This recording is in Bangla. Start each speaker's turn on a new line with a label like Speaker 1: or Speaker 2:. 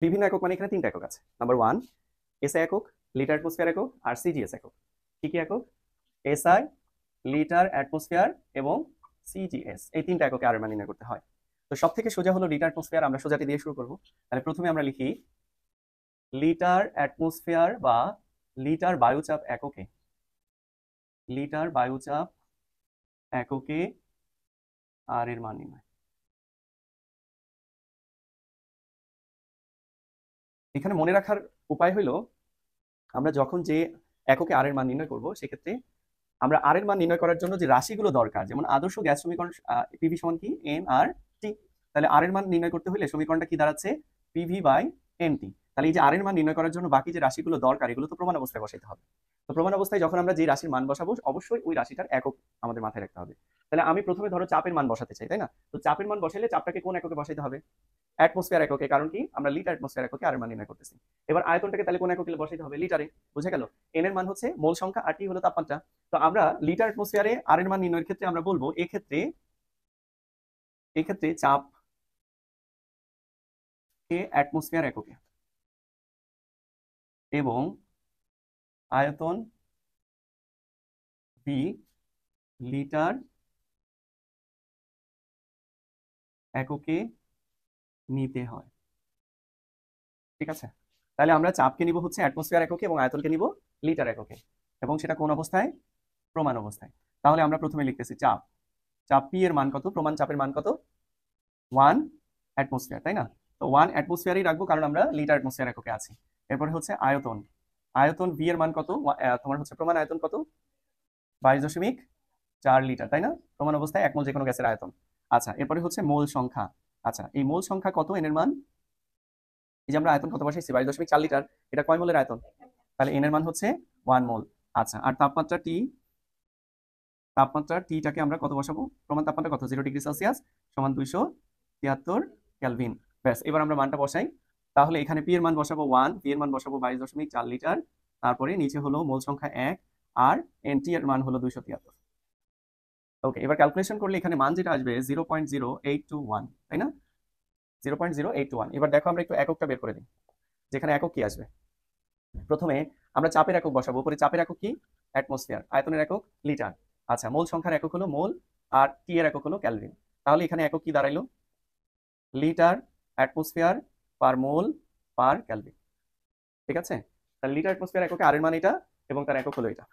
Speaker 1: বিভিন্ন একক মানে এখানে তিনটা একক আছে। নাম্বার 1 এসআই একক, লিটার অ্যাটমসফিয়ার একক, আর সিজিএস একক। কি কি একক? এসআই, লিটার অ্যাটমসফিয়ার এবং সিজিএস, এই তিনটা এককে আর এর মান নির্ণয় করতে হয়। তো সব থেকে সোজা হলো লিটার অ্যাটমসফিয়ার, আমরা সোজাটি দিয়ে শুরু করব। তাহলে প্রথমে আমরা লিখি লিটার অ্যাটমসফিয়ার বা লিটার বায়ুচাপ এককে, লিটার বায়ুচাপ এককে আর এর মান নির্ণয়। এখানে মনে রাখার উপায় হইল, আমরা যখন যে এককে আর এর মান নির্ণয় করব সেক্ষেত্রে আমরা আর এর মান নির্ণয় করার জন্য যে রাশিগুলো দরকার, যেমন আদর্শ গ্যাস সমীকরণ পিভি সমান কি এন আর টি। তাহলে আর এর মান নির্ণয় করতে হলে সমীকরণটা কি দাঁড়াচ্ছে? PV by N T. তাহলে এই যে আর এর মান নির্ণয় করার জন্য বাকি যে রাশিগুলো দরকার এগুলো তো প্রমাণ অবস্থায় বসাইতে হবে। তো প্রমাণ অবস্থায় যখন আমরা যে রাশির মান বসাবো অবশ্যই ওই রাশিটার একক আমাদের মাথায় রাখতে হবে। তাহলে আমি প্রথমে ধরো চাপের মান বসাতে চাই, তাই না? তো চাপের মান বসাইলে চাপটাকে কোন এককে বসাইতে হবে? অ্যাটমসফিয়ার এককে, কারণ কি আমরা লিটার অ্যাটমসফিয়ার এককে আর এর মান নির্ণয় করতেছি। এবার আয়তনটাকে তাহলে কোন এককে বসাইতে হবে? লিটারে। বুঝে গেল? এন এর মান হচ্ছে মোল সংখ্যা আর টি হলো তাপমাত্রা। তো আমরা লিটার অ্যাটমসফিয়ারে আর এর মান নির্ণয়ের ক্ষেত্রে আমরা বলবো এক্ষেত্রে চাপ কে অ্যাটমসফিয়ার এককে এবং আয়তন বি লিটার এককে নিতে হয়। ঠিক আছে? তাহলে আমরা চাপকে নিব হচ্ছে অ্যাটমসফিয়ার এককে এবং আয়তনকে নিব লিটার এককে, এবং সেটা কোন অবস্থায়? প্রমাণ অবস্থায়। তাহলে আমরা প্রথমে লিখতেছি চাপ, চাপ পি এর মান কত? প্রমাণ চাপের মান কত? 1 অ্যাটমসফিয়ার, তাই না? তো 1 অ্যাটমসফিয়ারই রাখবো কারণ আমরা লিটার অ্যাটমসফিয়ার এককে আছি। এরপরে হচ্ছে আয়তন, আয়তন বি এর মান কত? তোমার হচ্ছে প্রমাণ আয়তন কত? 22.4 লিটার, তাই না? প্রমাণ অবস্থায় 1 মোল যে কোনো গ্যাসের আয়তন। আচ্ছা, এরপরে হচ্ছে মোল সংখ্যা। আচ্ছা, এই মোল সংখ্যা কত এন এর মান? এই যে আমরা আয়তন কত বসাইছি 22.4 লিটার, এটা কয় মোলের আয়তন? তাহলে এন এর মান হচ্ছে 1 মোল। আচ্ছা, আর তাপমাত্রা টি, তাপমাত্রা টিটাকে আমরা কত বসাবো? প্রমাণ তাপমাত্রা কত? 0°C সমান 273 কেলভিন। ব্যাস, এবার আমরা মানটা বসাই। তাহলে এখানে পি এর মান বসাবো 1, পি এর মান বসাবো 22.4 লিটার, তারপরে নিচে হলো মোল সংখ্যা 1 আর এন টি এর মান হলো 273। ওকে, এবার ক্যালকুলেশন করলে এখানে মান যেটা আসবে 0.0821, তাই না? 0.0821। এবার দেখো আমরা একটু এককটা বের করে দিই, যেখানে একক কি আসবে। প্রথমে আমরা চাপের একক বসাবো। উপরে চাপের একক কি? অ্যাটমসফিয়ার। আয়তনের একক লিটার। আচ্ছা, মোল সংখ্যার একক হলো মোল আর টি এর একক হলো ক্যালভিন। তাহলে এখানে একক কি দাঁড়াইলো? লিটার অ্যাটমসফিয়ার পার মোল পার ক্যালভিন। ঠিক আছে? তাহলে লিটার অ্যাটমসফিয়ার এককে আর এর মান এটা এবং তার একক হলো এটা।